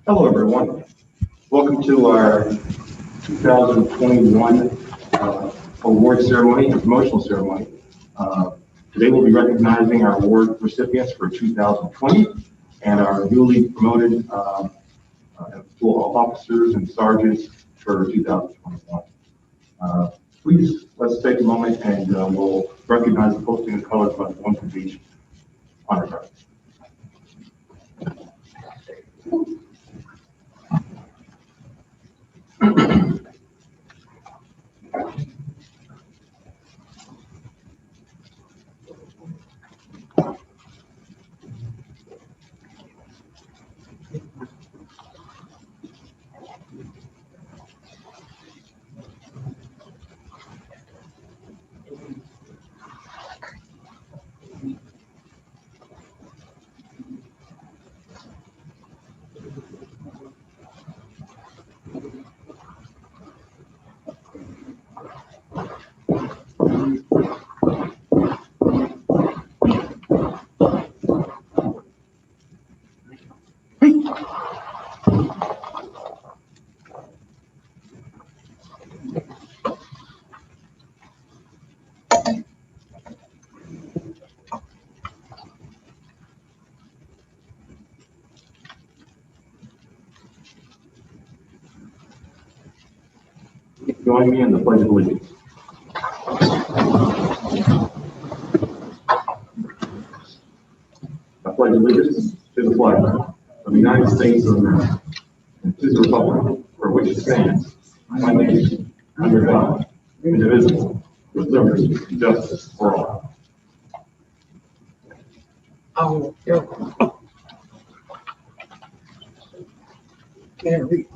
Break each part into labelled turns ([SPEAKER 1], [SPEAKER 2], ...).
[SPEAKER 1] Hello, everyone. Welcome to our 2021 award ceremony and promotional ceremony. Today we'll be recognizing our award recipients for 2020 and our newly promoted full officers and sergeants for 2021. Please, let's take a moment and we'll recognize the posting of colors by the Boynton Beach Honor Guard. Join me in the Pledge of Allegiance. I pledge allegiance to the flag of the United States of America and to the republic for which it stands, one nation, under God, indivisible, with liberty and justice for all.
[SPEAKER 2] Oh, yeah. Can't read.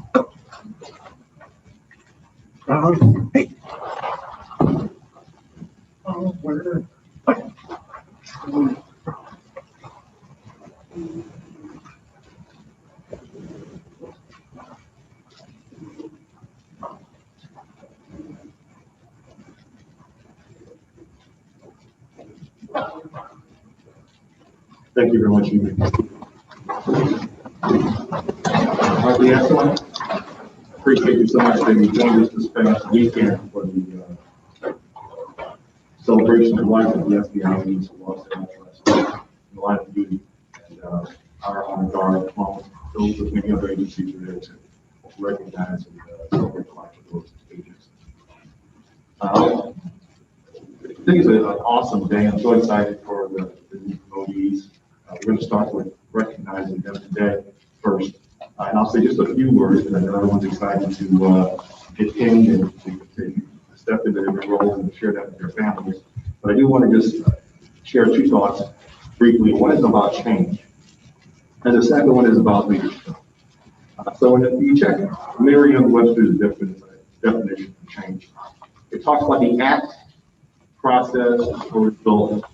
[SPEAKER 2] Hey. Oh, where?
[SPEAKER 1] Thank you very much, Amy. The excellent. Appreciate you so much that you joined us this past weekend for the celebration of life of the FBI needs of lost their interest in the line of duty. And our honor guard, along with those of many other agencies, are there to recognize and celebrate the life of those agents. I think it's an awesome day. I'm so excited for the new promotees. We're going to start with recognizing them today first. And I'll say just a few words because I know everyone's excited to get pinned and to step into their roles and share that with their families. But I do want to just share two thoughts briefly. One is about change, and the second one is about leadership. So if you check Merriam-Webster's definition of change, it talks about the act, process, or result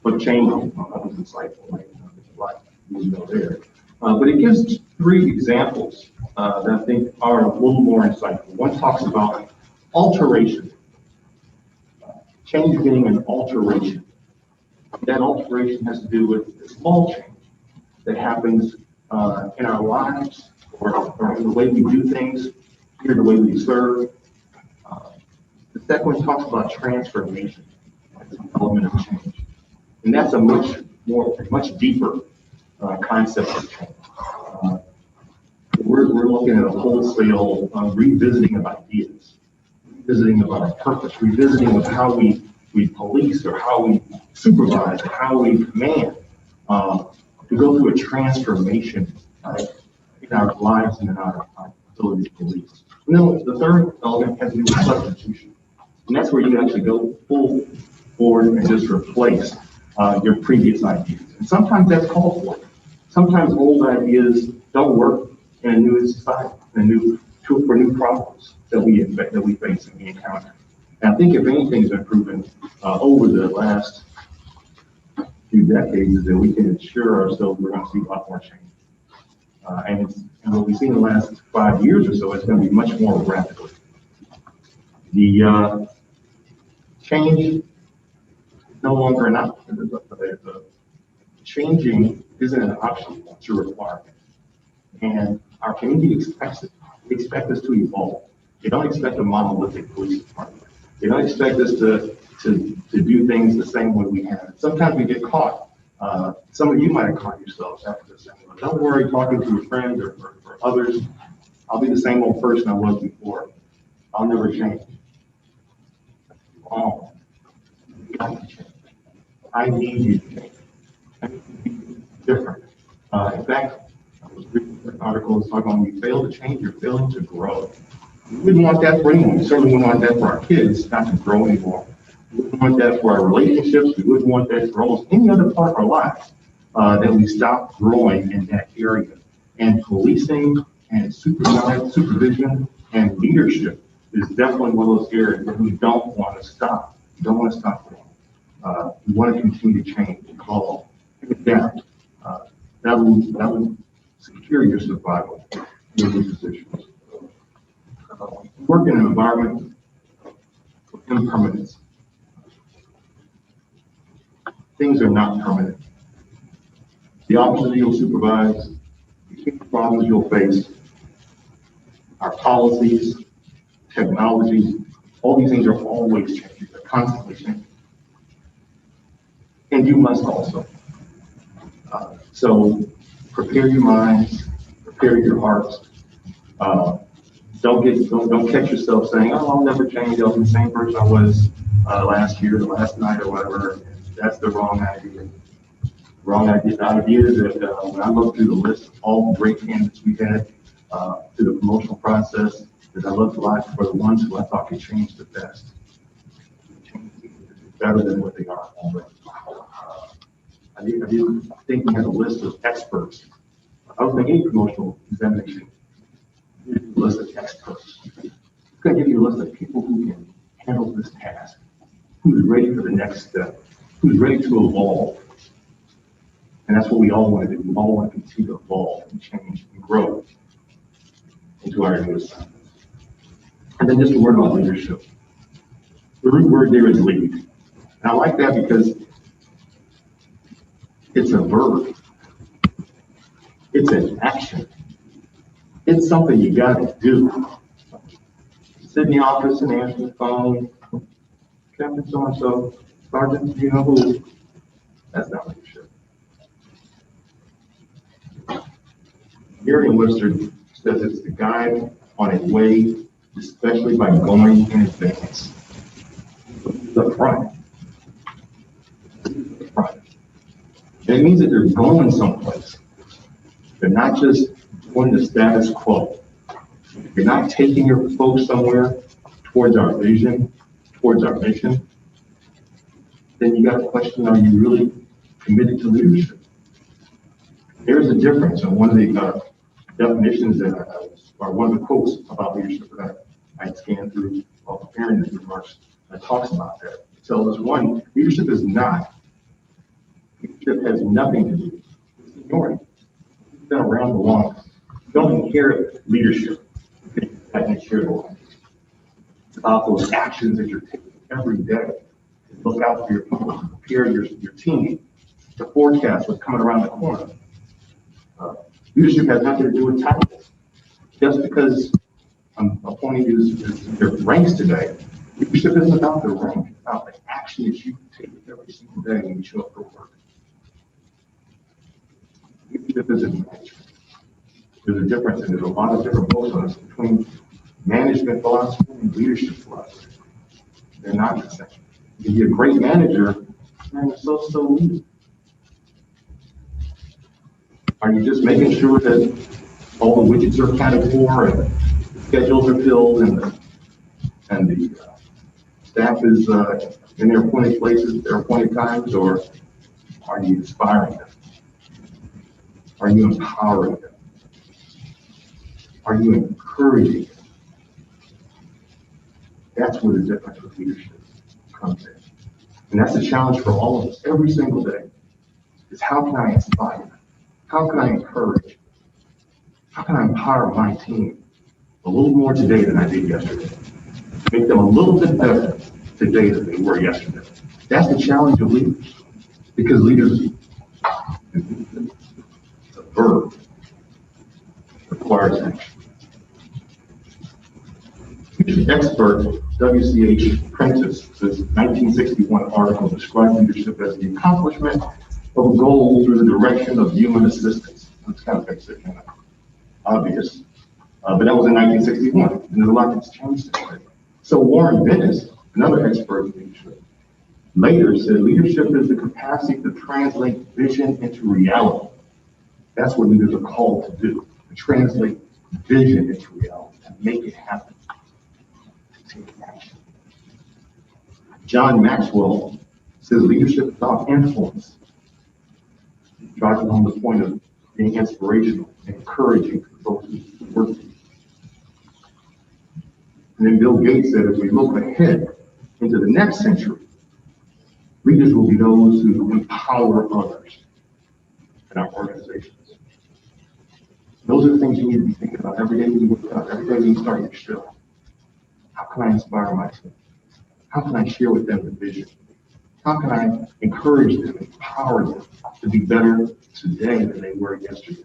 [SPEAKER 1] of changing. That was insightful, right? There's a lot you know there. But it gives three examples that I think are a little more insightful. One talks about alteration, change being an alteration. That alteration has to do with a small change that happens in our lives or in the way we do things, here the way we serve. The second one talks about transformation as an element of change. And that's a much deeper concept of change. We're looking at a wholesale revisiting of ideas, revisiting of our purpose, revisiting of how we police or how we supervise or how we command, to go through a transformation in our lives and in our ability to police. And then the third element has to do with substitution. And that's where you actually go full forward and just replace your previous ideas. And sometimes that's called for. Sometimes old ideas don't work in a new society, for new problems that we face and we encounter. And I think if anything's been proven over the last few decades is that we can assure ourselves we're going to see a lot more change. And what we've seen in the last 5 years or so, it's going to be much more rapidly. The change no longer an option. The changing isn't an option, it's a requirement. And Our community expects it. They expect us to evolve. They don't expect a monolithic police department. They don't expect us to do things the same way we have. Sometimes we get caught. Some of you might have caught yourselves after this. Don't worry, talking to a friend or others, I'll be the same old person I was before. I'll never change. Oh, I need you to change. I need you to be different. In fact, I was reading an article that's talking about when you fail to change, you're failing to grow. We wouldn't want that for anyone. We certainly wouldn't want that for our kids not to grow anymore. We wouldn't want that for our relationships. We wouldn't want that for almost any other part of our lives, that we stop growing in that area. And policing and supervision and leadership is definitely one of those areas that we don't want to stop. We don't want to stop growing. We want to continue to change, evolve, and adapt. That will secure your survival in these positions. Work in an environment with impermanence. Things are not permanent. The officers you'll supervise, the problems you'll face, our policies, technologies, all these things are always changing. They're constantly changing. And you must also. So prepare your minds, prepare your hearts. Don't catch yourself saying, "Oh, I'll never change. I'll be the same person I was last year, or last night, or whatever." That's the wrong idea. Wrong idea. The idea is that when I look through the list of all the great candidates we had through the promotional process, that I looked a lot for the ones who I thought could change the best, better than what they are already. I didn't think we had a list of experts. I don't think any promotional examination gives you a list of experts. It's going to give you a list of people who can handle this task, who's ready for the next step, who's ready to evolve. And that's what we all want to do. We all want to continue to evolve and change and grow into our new assignments. And then just a word about leadership. The root word there is lead. And I like that because it's a verb. It's an action. It's something you got to do. Sit in the office and answer the phone. Captain so-and-so, Sergeant, do you know who? That's not leadership. Gary Lister says it's the guide on a way, especially by going in advance. The front. The front. And it means that they're going someplace. They're not just doing the status quo. You're not taking your folks somewhere towards our vision, towards our mission. Then you got to question, are you really committed to leadership? There's a difference. And one of the definitions that or one of the quotes about leadership that I scanned through while preparing these remarks that talks about that. It tells us, one, leadership has nothing to do with seniority. You've been around the longest. You don't inherit leadership. You inherit it. It's about those actions that you're taking every day to look out for your people, to prepare your team, to forecast what's coming around the corner. Leadership has nothing to do with titles. Just because I'm appointing you to their ranks today, leadership isn't about the rank, it's about the action that you take every single day when you show up for work. Leadership isn't management. There's a difference, and there's a lot of different bones between management philosophy and leadership philosophy. They're not the same. You can be a great manager, and you're so lead. Are you just making sure that all the widgets are accounted for and the schedules are filled and the staff is in their appointed places, their appointed times, or are you inspiring them? Are you empowering them? Are you encouraging them? That's where the difference with leadership comes in. And that's a challenge for all of us every single day, is how can I inspire? How can I encourage? How can I empower my team a little more today than I did yesterday? Make them a little bit better today than they were yesterday. That's the challenge of leaders, because leaders, it's a verb. requires action. Expert WCH Prentice, this 1961 article described leadership as the accomplishment of a goal through the direction of human assistance. That's kind of basic, kind of obvious, but that was in 1961, and there's a lot that's changed since then. So Warren Bennis, another expert in leadership, later said leadership is the capacity to translate vision into reality. That's what leaders are called to do, to translate vision into reality, to make it happen. John Maxwell says leadership is about influence. He drives home the point of being inspirational, encouraging those who work with you. And then Bill Gates said, as we look ahead into the next century, leaders will be those who empower others in our organizations. Those are the things you need to be thinking about every day you wake up, every day you start your shift. How can I inspire myself? How can I share with them the vision? How can I encourage them, empower them to be better today than they were yesterday?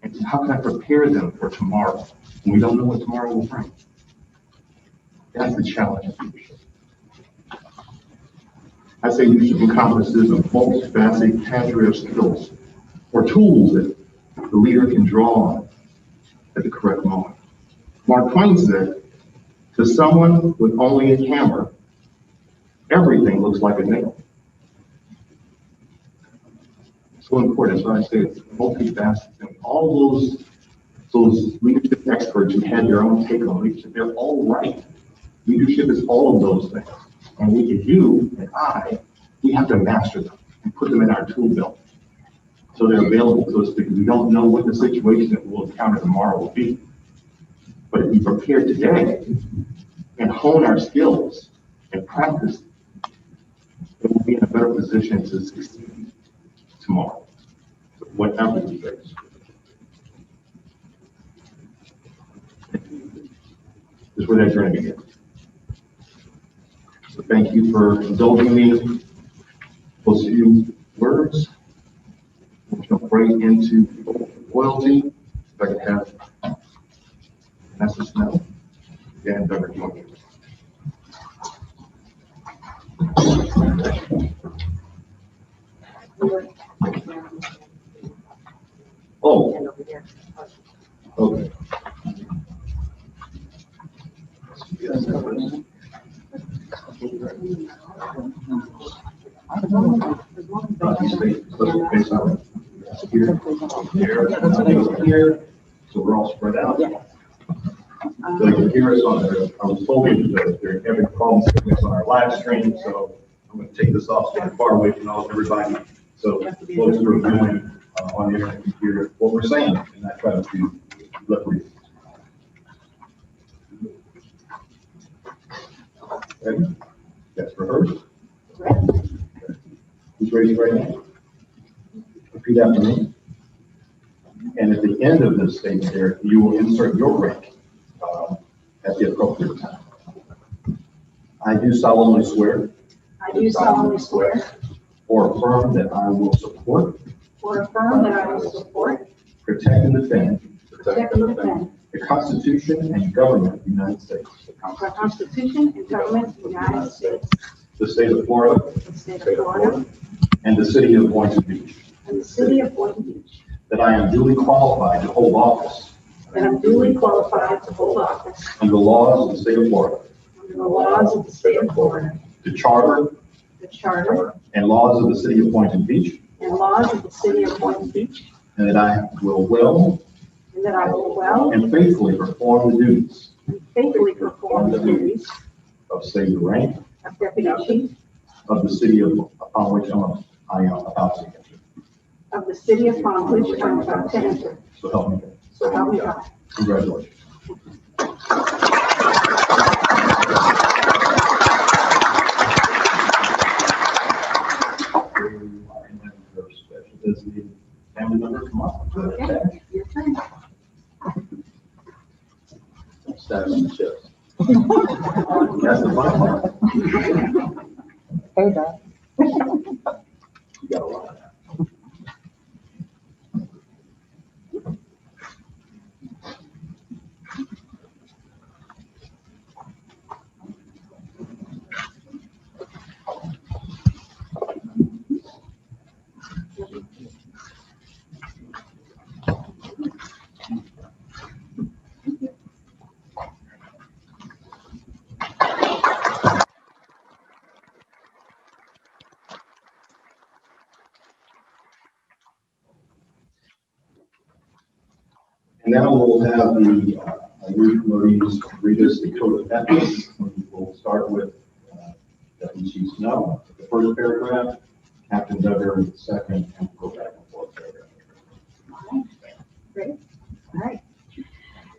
[SPEAKER 1] And how can I prepare them for tomorrow when we don't know what tomorrow will bring? That's the challenge of leadership. I say leadership encompasses a multifaceted cadre of skills or tools that the leader can draw on at the correct moment. Mark Twain said, to someone with only a hammer, everything looks like a nail. So important. That's why I say it's multifaceted. And all those leadership experts who had their own take on leadership, they're all right. Leadership is all of those things. And you and I, we have to master them and put them in our tool belt so they're available to us, because we don't know what the situation that we'll encounter tomorrow will be. But if we prepare today and hone our skills and practice, then we'll be in a better position to succeed tomorrow, whatever we face. This is where that journey begins. So thank you for indulging me in those few words. We'll jump right into loyalty. If I could have Vanessa Snow and Dr. Joyner. Oh, okay. Yes, that was. Here, so we're all spread out. So you can hear us on there. I was told that they're having problems with us on our live stream, so I'm going to take this off so I'm far away from everybody. So folks who are viewing on the internet can hear what we're saying and not try to lip read. Ready? That's rehearsed. Who's raising right now? Repeat after me. And at the end of this statement there, you will insert your rank at the appropriate time. I do solemnly swear.
[SPEAKER 3] I do solemnly swear.
[SPEAKER 1] Or affirm that I will support.
[SPEAKER 3] Or affirm that I will support.
[SPEAKER 1] Protect and defend.
[SPEAKER 3] Protect and defend.
[SPEAKER 1] The Constitution and government of the United States.
[SPEAKER 3] The Constitution and government of the United States.
[SPEAKER 1] The state of Florida.
[SPEAKER 3] The state of Florida.
[SPEAKER 1] And the city of Boynton Beach.
[SPEAKER 3] And the city of Boynton Beach.
[SPEAKER 1] That I am duly qualified to hold office.
[SPEAKER 3] That I'm duly qualified to hold office.
[SPEAKER 1] Under the laws of the state of Florida.
[SPEAKER 3] Under the laws of the state of Florida.
[SPEAKER 1] The charter.
[SPEAKER 3] The charter.
[SPEAKER 1] And laws of the city of Boynton Beach.
[SPEAKER 3] And laws of the city of Boynton Beach.
[SPEAKER 1] And that I will well.
[SPEAKER 3] And that I will well.
[SPEAKER 1] And faithfully perform the duties.
[SPEAKER 3] And faithfully perform the duties.
[SPEAKER 1] Of state rank.
[SPEAKER 3] Of deputy chief.
[SPEAKER 1] Of the city upon which I am about to enter.
[SPEAKER 3] Of the city upon which I am about to enter.
[SPEAKER 1] So help me God.
[SPEAKER 3] So help me God.
[SPEAKER 1] Congratulations. Special designated family member, come on.
[SPEAKER 3] Okay, your turn.
[SPEAKER 1] Stab in the chest. That's the fun part.
[SPEAKER 4] Hey, Dad.
[SPEAKER 1] You got a lot. now we'll have the new committees read us the code of ethics. We'll start with Deputy Chief Snow, the first paragraph, Captain Dever, the second, and we'll go back and forth paragraph.
[SPEAKER 3] Great. All right.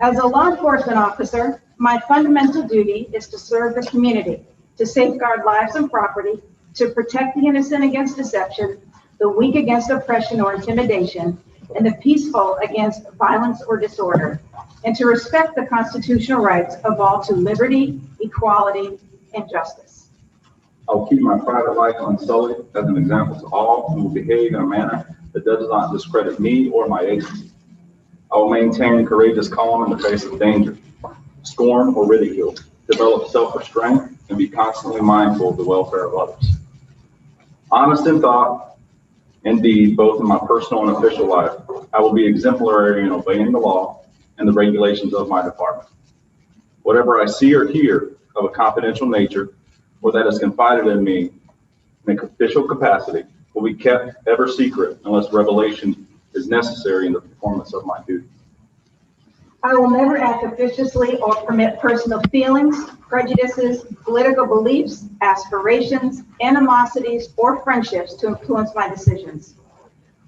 [SPEAKER 3] As a law enforcement officer, my fundamental duty is to serve the community, to safeguard lives and property, to protect the innocent against deception, the weak against oppression or intimidation, and the peaceful against violence or disorder, and to respect the constitutional rights of all to liberty, equality, and justice.
[SPEAKER 5] I will keep my private life unsullied as an example to all who will behave in a manner that does not discredit me or my agency. I will maintain courageous calm in the face of danger, scorn, or ridicule, develop self-restraint, and be constantly mindful of the welfare of others. Honest in thought and deed, both in my personal and official life, I will be exemplary in obeying the law and the regulations of my department. Whatever I see or hear of a confidential nature, or that is confided in me in an official capacity, will be kept ever secret unless revelation is necessary in the performance of my duty.
[SPEAKER 3] I will never act officiously or permit personal feelings, prejudices, political beliefs, aspirations, animosities, or friendships to influence my decisions.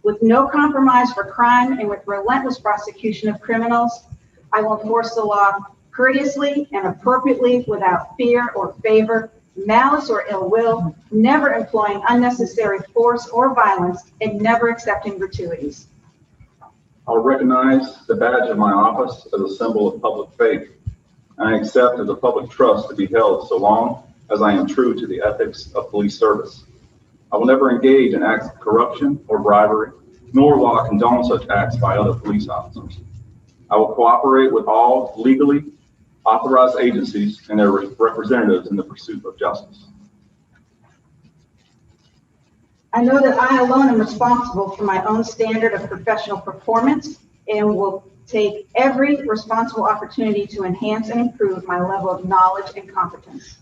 [SPEAKER 3] With no compromise for crime and with relentless prosecution of criminals, I will enforce the law courteously and appropriately without fear or favor, malice or ill will, never employing unnecessary force or violence, and never accepting gratuities.
[SPEAKER 5] I will recognize the badge of my office as a symbol of public faith, and I accept as a public trust to be held so long as I am true to the ethics of police service. I will never engage in acts of corruption or bribery, nor will I condone such acts by other police officers. I will cooperate with all legally authorized agencies and their representatives in the pursuit of justice.
[SPEAKER 3] I know that I alone am responsible for my own standard of professional performance and will take every responsible opportunity to enhance and improve my level of knowledge and competence.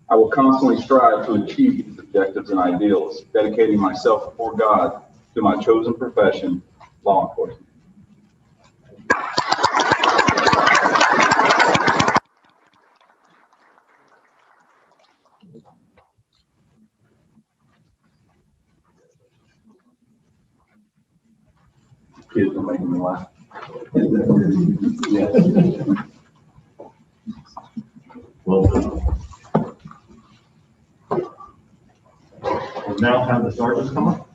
[SPEAKER 5] I will constantly strive to achieve these objectives and ideals, dedicating myself before God to my chosen profession, law enforcement. Kids are making me laugh.
[SPEAKER 1] Yes. Well done. We'll now have the sergeants come up.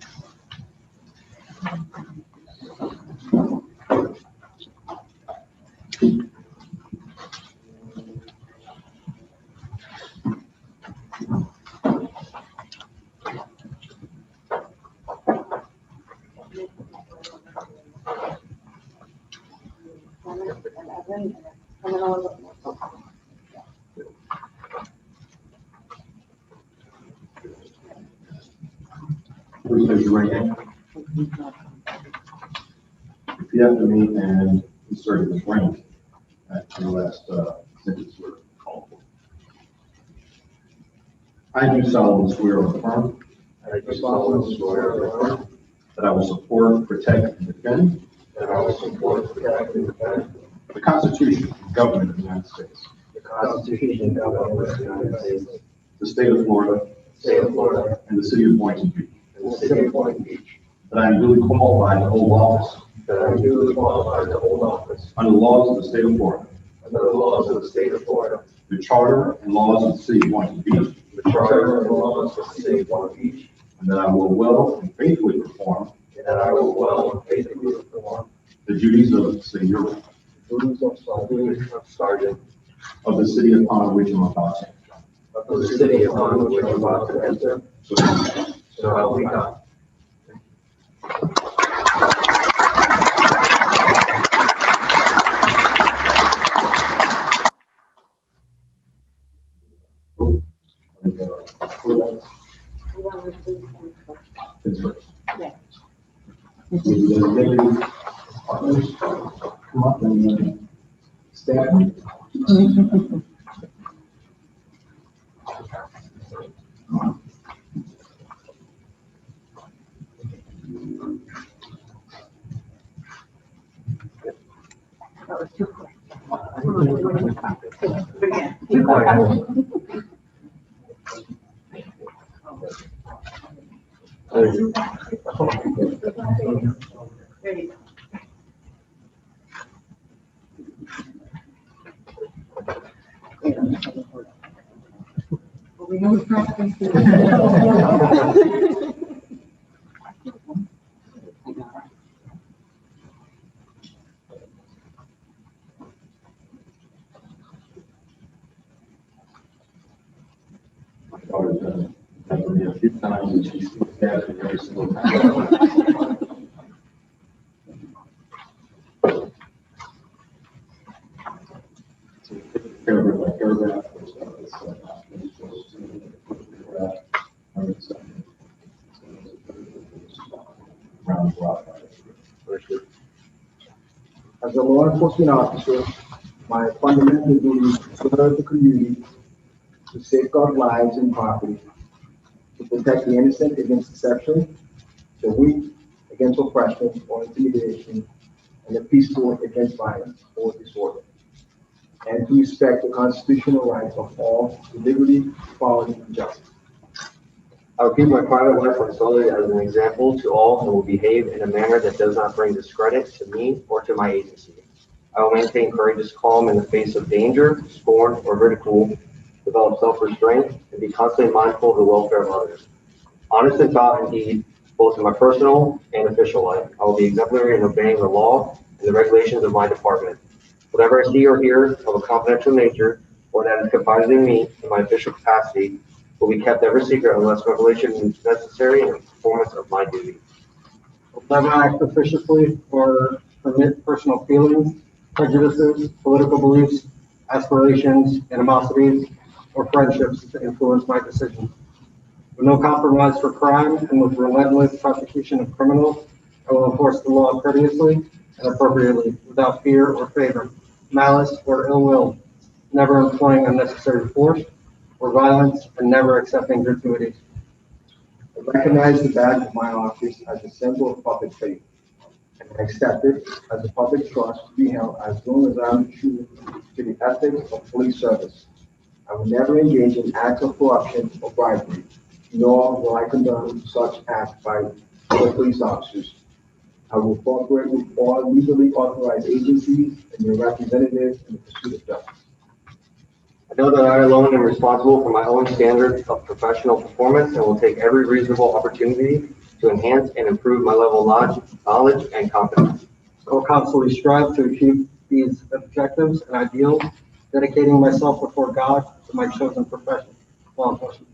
[SPEAKER 1] Please raise your right hand. Repeat after me and insert this rank at the last sentence were called for. I do solemnly swear or affirm. I do solemnly swear or affirm that I will support, protect, and defend. That I will support, protect, and defend the Constitution and government of the United States. The Constitution and government of the United States. The state of Florida. State of Florida. And the city of Boynton Beach. And the city of Boynton Beach. That I am duly qualified to hold office. That I am duly qualified to hold office. Under the laws of the state of Florida. Under the laws of the state of Florida. The charter and laws of the city of Boynton Beach. The charter and laws of the city of Boynton Beach. And that I will well and faithfully perform. And that I will well and faithfully perform. The duties of Sergeant. Sergeant. Of the city upon which I'm about to enter. Of the city upon which I'm about to enter. So help me God. Come up and stand.
[SPEAKER 4] was too quick.
[SPEAKER 3] Keep going. There you go.
[SPEAKER 4] We know practice.
[SPEAKER 1] My daughter's done it for me a few times, and she's stabbed it every single time. Paragraph by paragraph. Round block.
[SPEAKER 2] As a law enforcement officer, my fundamental duty is to serve the community, to safeguard lives and property, to protect the innocent against deception, the weak against oppression or intimidation, and the peaceful against violence or disorder, and to respect the constitutional rights of all to liberty, equality, and justice.
[SPEAKER 6] I will keep my private life unsullied as an example to all and will behave in a manner that does not bring discredit to me or to my agency. I will maintain courageous calm in the face of danger, scorn, or ridicule, develop self-restraint, and be constantly mindful of the welfare of others. Honest in thought and deed, both in my personal and official life, I will be exemplary in obeying the law and the regulations of my department. Whatever I see or hear of a confidential nature or that is confided in me in my official capacity will be kept ever secret unless revelation is necessary in the performance of my duty.
[SPEAKER 7] Will never act officiously or permit personal feelings, prejudices, political beliefs, aspirations, animosities, or friendships to influence my decisions. With no compromise for crime and with relentless prosecution of criminals, I will enforce the law courteously and appropriately, without fear or favor, malice or ill will, never employing unnecessary force or violence, and never accepting gratuities.
[SPEAKER 2] I recognize the badge of my office as a symbol of public faith, and I accept it as a public trust to be held as long as I am true to the ethics of police service. I will never engage in acts of corruption or bribery, nor will I condone such acts by other police officers. I will cooperate with all legally authorized agencies and their representatives in the pursuit of justice.
[SPEAKER 6] I know that I alone am responsible for my own standards of professional performance and will take every reasonable opportunity to enhance and improve my level of knowledge and competence.
[SPEAKER 7] I will constantly strive to achieve these objectives and ideals, dedicating myself before God to my chosen profession, law enforcement.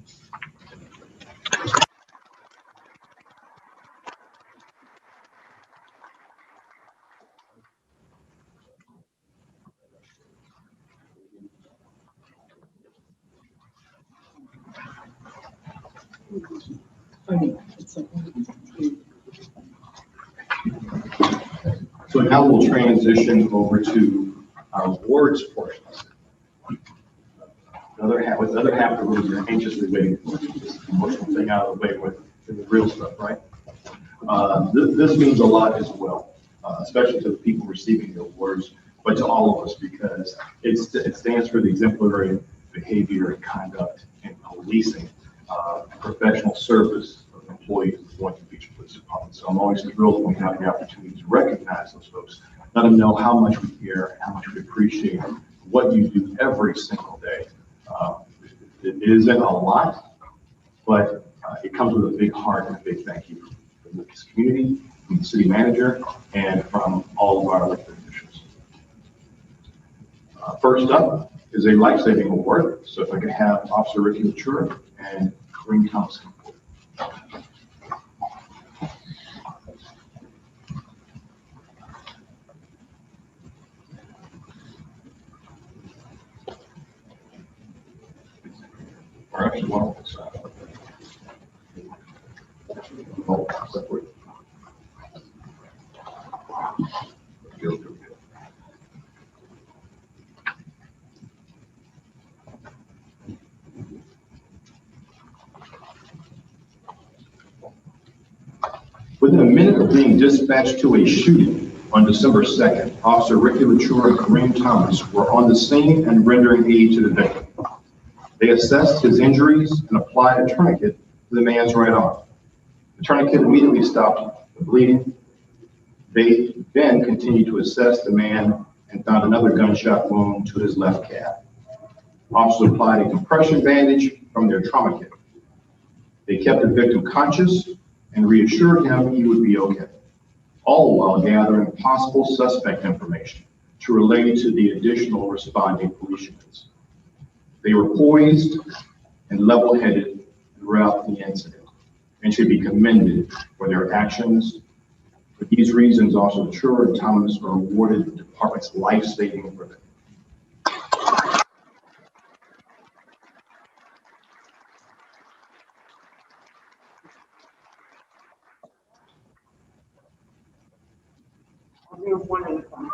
[SPEAKER 1] So now we'll transition over to our awards portion. The other half of the room, you're anxiously waiting for this emotional thing out of the way with the real stuff, right? This means a lot as well, especially to the people receiving the awards, but to all of us, because it stands for the exemplary behavior and conduct in policing, professional service of employees of the Boynton Beach Police Department. So I'm always thrilled when we have the opportunity to recognize those folks, let them know how much we care, how much we appreciate what you do every single day. It isn't a lot, but it comes with a big heart and a big thank you from this community, from the city manager, and from all of our elected officials. First up is a Lifesaving Award. So if I could have Officer Lauture and Kareem Thompson. Or actually, one on this side. Oh, separate. Within a minute of being dispatched to a shooting, On December 2nd, Officer Ricky Lauture and Kareem Thomas were on the scene and rendering aid to the victim. They assessed his injuries and applied a tourniquet to the man's right arm. The tourniquet immediately stopped the bleeding. They then continued to assess the man and found another gunshot wound to his left calf. Officers applied a compression bandage from their trauma kit. They kept the victim conscious and reassured him he would be okay, all while gathering possible suspect information to relay to the additional responding police units. They were poised and level-headed throughout the incident and should be commended for their actions. For these reasons, Officer Lauture and Thomas were awarded the department's life-saving ribbon.
[SPEAKER 4] I'll do one at a time.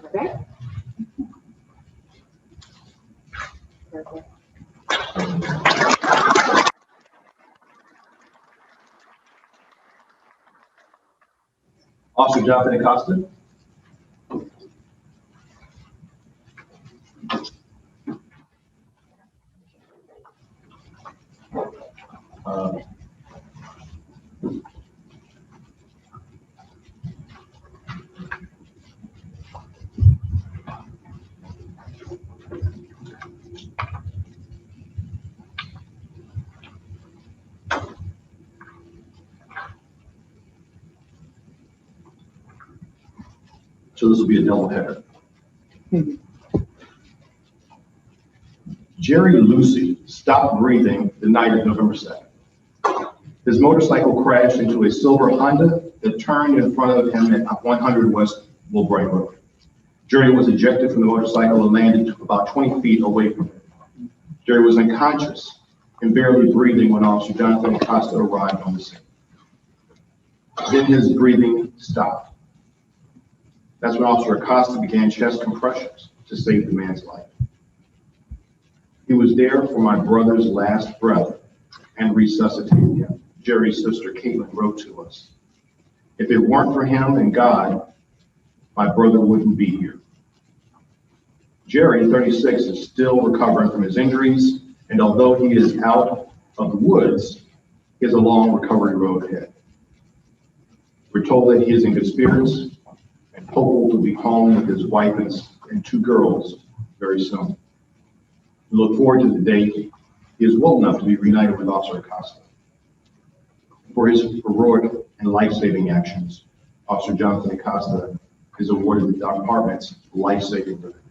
[SPEAKER 4] Okay. Perfect.
[SPEAKER 1] Officer Jonathan Acosta. So this will be a double header. Jerry Lucy stopped breathing the night of November 2nd. His motorcycle crashed into a silver Honda that turned in front of him at 100 West Woolbrain Road. Jerry was ejected from the motorcycle and landed about 20 feet away from him. Jerry was unconscious and barely breathing when Officer Jonathan Acosta arrived on the scene. Then his breathing stopped. That's when Officer Acosta began chest compressions to save the man's life. He was there for my brother's last breath and resuscitated him. Jerry's sister, Caitlin, wrote to us, "If it weren't for him and God, my brother wouldn't be here." Jerry, 36, is still recovering from his injuries, and although he is out of the woods, he has a long recovery road ahead. We're told that he is in good spirits and hopeful to be home with his wife and two girls very soon. We look forward to the day he is well enough to be reunited with Officer Acosta. For his heroic and life-saving actions, Officer Jonathan Acosta is awarded the department's life-saving ribbon.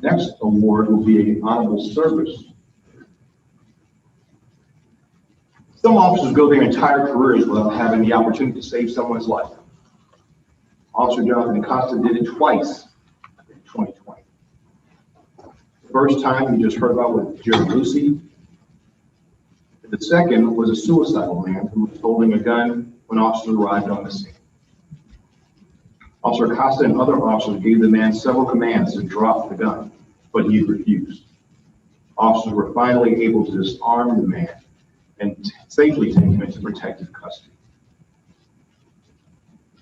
[SPEAKER 1] Next award will be an honorable service. Some officers go their entire careers without having the opportunity to save someone's life. Officer Jonathan Acosta did it twice in 2020. The first time you just heard about with Jerry Lucy. The second was a suicidal man who was holding a gun when officers arrived on the scene. Officer Acosta and other officers gave the man several commands to drop the gun, but he refused. Officers were finally able to disarm the man and safely take him into protective custody.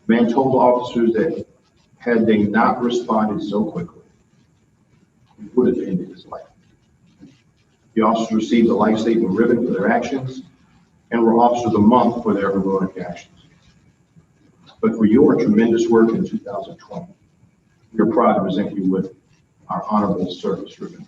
[SPEAKER 1] The man told officers that had they not responded so quickly, he would have ended his life. The officers received a life-saving ribbon for their actions and were Officers of the Month for their heroic actions. But for your tremendous work in 2020, we are proud to present you with our honorable service ribbon.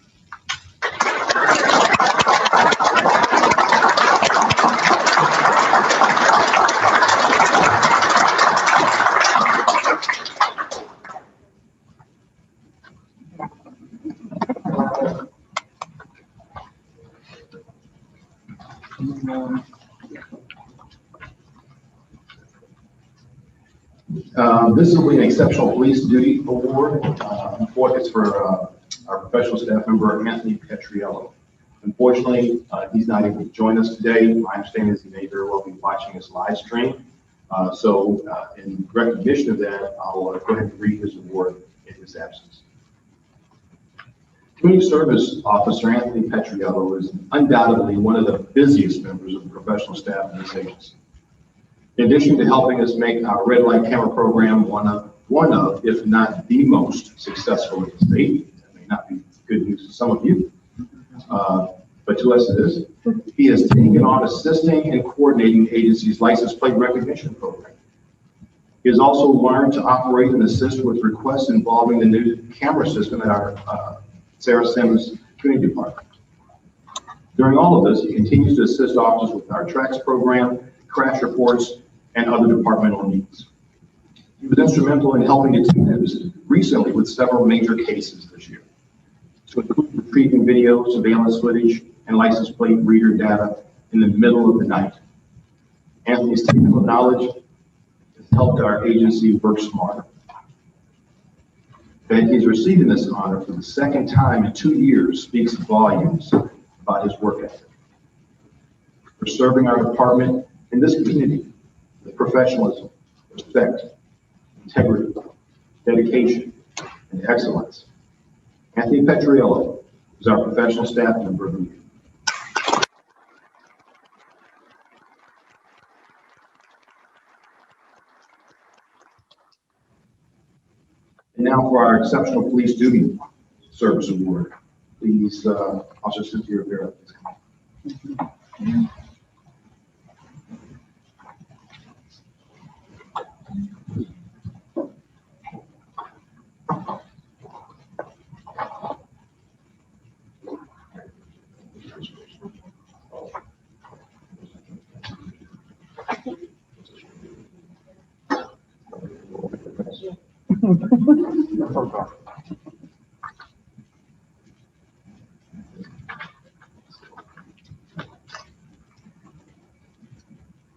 [SPEAKER 1] This will be an Exceptional Police Duty Award. It's for our professional staff member, Anthony Petriello. Unfortunately, he's not able to join us today. My understanding is he may very well be watching this live stream. In recognition of that, I'll go ahead and read his award in his absence. Community Service Officer Anthony Petriello is undoubtedly one of the busiest members of the professional staff in this agency. In addition to helping us make our red light camera program one of, if not the most successful in the state, that may not be good news to some of you, but to us it is. He has taken on assisting and coordinating the agency's license plate recognition program. He has also learned to operate and assist with requests involving the new camera system at our Sarah Sims Community Department. During all of this, he continues to assist officers with our tracks program, crash reports, and other departmental needs. He was instrumental in helping detectives recently with several major cases this year, to include retrieving video, surveillance footage, and license plate reader data in the middle of the night. Anthony's technical knowledge has helped our agency work smarter. That he's receiving this honor for the second time in 2 years speaks volumes about his work ethic. For serving our department in this community with professionalism, respect, integrity, dedication, and excellence. Anthony Petriello is our professional staff member of the year. And now for our Exceptional Police Duty Service Award. Please, Officer Cynthia Rivera, please come.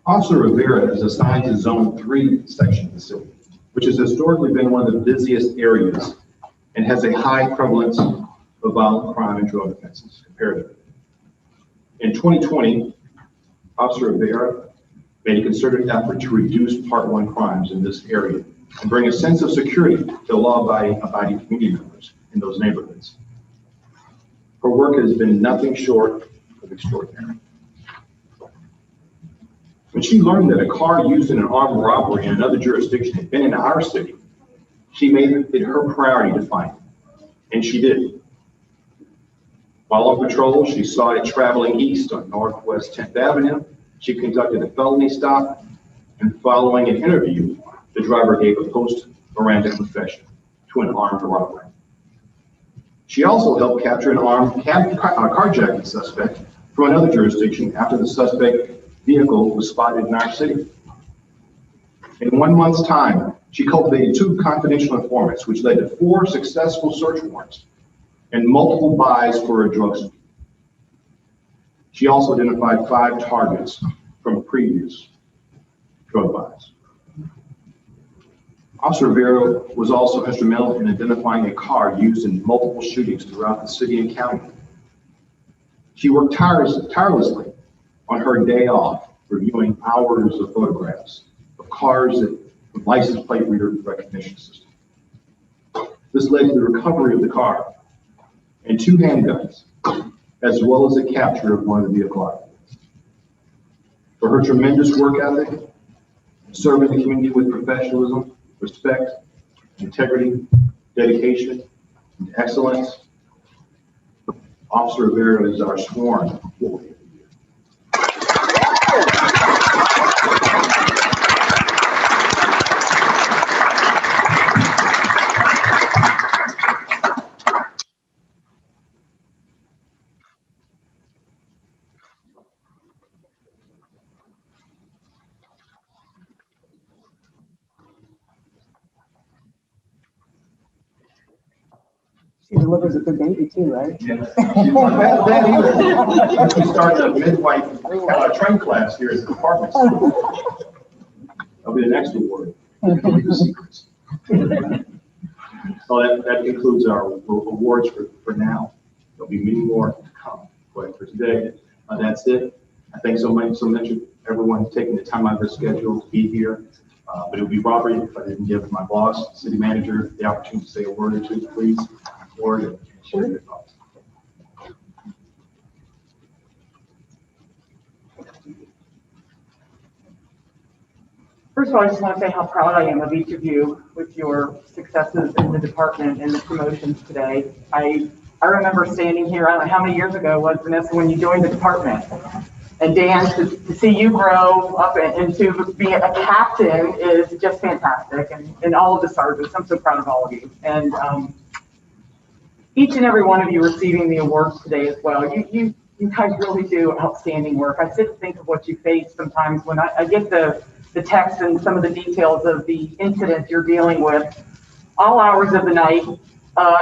[SPEAKER 1] Officer Rivera is assigned to Zone 3 section facility, which has historically been one of the busiest areas and has a high prevalence of violent crime and drug offenses comparatively. In 2020, Officer Rivera made a concerted effort to reduce Part 1 crimes in this area and bring a sense of security to law-abiding community members in those neighborhoods. Her work has been nothing short of extraordinary. When she learned that a car used in an armed robbery in another jurisdiction had been in our city, she made it her priority to find it, and she did. While on patrol, she saw it traveling east on Northwest 10th Avenue. She conducted a felony stop, and following an interview, the driver gave a post-Miranda confession to an armed robbery. She also helped capture an armed carjacking suspect from another jurisdiction after the suspect vehicle was spotted in our city. In 1 month's time, she cultivated 2 confidential informants, which led to 4 successful search warrants and multiple buys for a drug scheme. She also identified 5 targets from previous drug buys. Officer Rivera was also instrumental in identifying a car used in multiple shootings throughout the city and county. She worked tirelessly on her day off, reviewing hours of photographs of cars with license plate reader recognition system. This led to the recovery of the car and 2 handguns, as well as the capture of one of the vehicle occupants. For her tremendous work ethic, serving the community with professionalism, respect, integrity, dedication, and excellence, Officer Rivera is our sworn employee.
[SPEAKER 8] She delivers a good baby too, right?
[SPEAKER 1] Yes. She started a midwife train class here at the department. That'll be the next award. The secrets. So that concludes our awards for now. There'll be many more to come. But for today, that's it. I thank so much everyone taking the time out of their schedule to be here. But it would be robbery if I didn't give my boss, city manager, the opportunity to say a word or two, please. Word and share your thoughts.
[SPEAKER 4] First of all, I just want to say how proud I am of each of you with your successes in the department and the promotions today. I remember standing here, I don't know how many years ago was, Vanessa, when you joined the department. And Dan, to see you grow up into being a captain is just fantastic. And all of the sergeants, I'm so proud of all of you. And each and every one of you receiving the awards today as well. You guys really do outstanding work. I sit and think of what you face sometimes when I get the text and some of the details of the incidents you're dealing with all hours of the night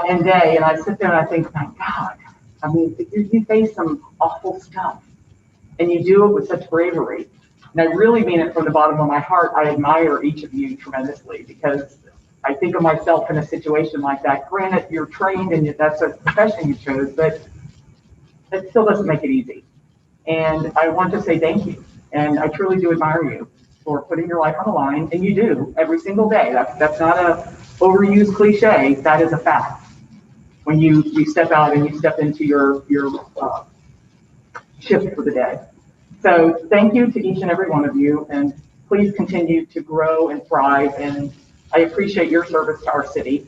[SPEAKER 4] and day. And I sit there and I think, my God, I mean, you face some awful stuff and you do it with such bravery. And I really mean it from the bottom of my heart. I admire each of you tremendously because I think of myself in a situation like that. Granted, you're trained and that's a profession you chose, but it still doesn't make it easy. And I want to say thank you. And I truly do admire you for putting your life on the line, and you do every single day. That's not a overused cliche. That is a fact. When you step out and you step into your shift for the day. So thank you to each and every one of you, and please continue to grow and thrive. And I appreciate your service to our city.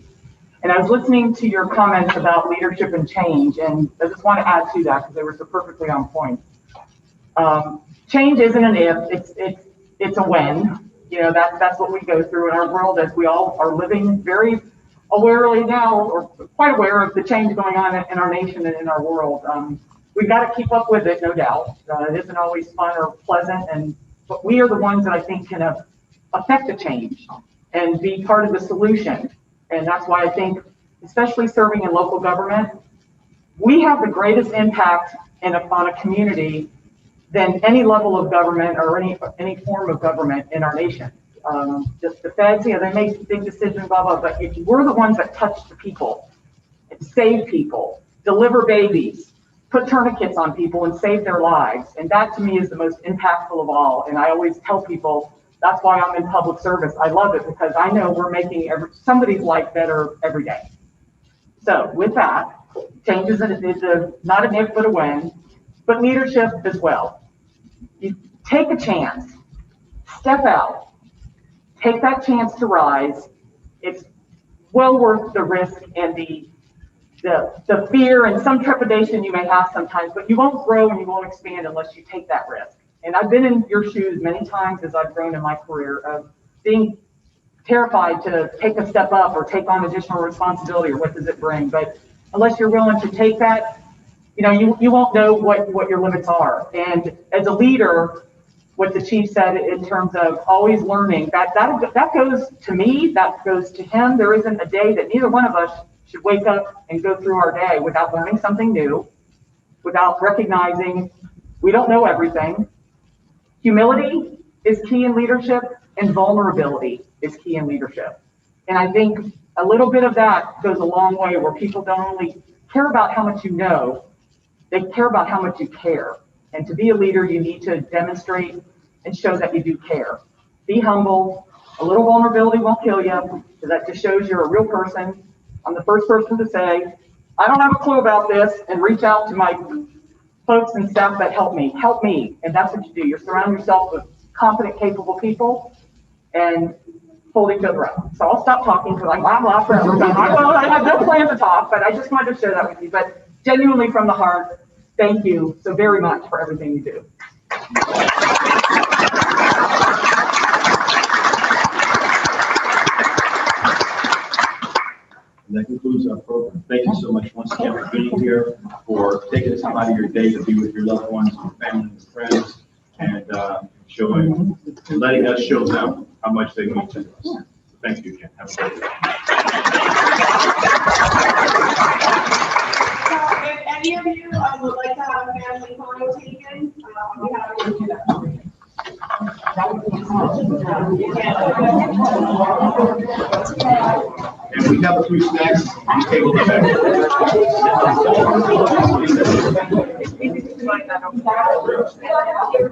[SPEAKER 4] And I was listening to your comments about leadership and change, and I just want to add to that because they were so perfectly on point. Change isn't an if, it's a when. You know, that's what we go through in our world as we all are living very awarely now, or quite aware of the change going on in our nation and in our world. We've got to keep up with it, no doubt. It isn't always fun or pleasant, but we are the ones that I think can affect the change and be part of the solution. And that's why I think, especially serving in local government, we have the greatest impact on a community than any level of government or any form of government in our nation. Just the feds, they make big decisions, blah, blah, but if we're the ones that touch the people, save people, deliver babies, put tourniquets on people and save their lives. And that to me is the most impactful of all. And I always tell people, that's why I'm in public service. I love it because I know we're making somebody's life better every day. So with that, change is not an if, but a when. But leadership as well. You take a chance, step out, take that chance to rise. It's well worth the risk and the fear and some trepidation you may have sometimes, but you won't grow and you won't expand unless you take that risk. And I've been in your shoes many times as I've grown in my career of being terrified to take a step up or take on additional responsibility or what does it bring. But unless you're willing to take that, you won't know what your limits are. And as a leader, what the chief said in terms of always learning, that goes to me, that goes to him. There isn't a day that neither one of us should wake up and go through our day without learning something new, without recognizing we don't know everything. Humility is key in leadership, and vulnerability is key in leadership. And I think a little bit of that goes a long way where people don't only care about how much you know, they care about how much you care. And to be a leader, you need to demonstrate and show that you do care. Be humble. A little vulnerability won't kill you, because that just shows you're a real person. I'm the first person to say, I don't have a clue about this, and reach out to my folks and staff that help me. Help me. And that's what you do. You surround yourself with competent, capable people and hold each other up. So I'll stop talking because I'm blah, blah, forever. I have no plan to talk, but I just wanted to share that with you. But genuinely from the heart, thank you so very much for everything you do.
[SPEAKER 1] And that concludes our program. Thank you so much once again for being here, for taking the time out of your day to be with your loved ones, your family, and friends, and letting us show them how much they mean to us. So thank you again. Have a great day.
[SPEAKER 9] If any of you would like to have a family photo taken, we have to do that.
[SPEAKER 1] And we have a few snacks. Table
[SPEAKER 4] like that over there.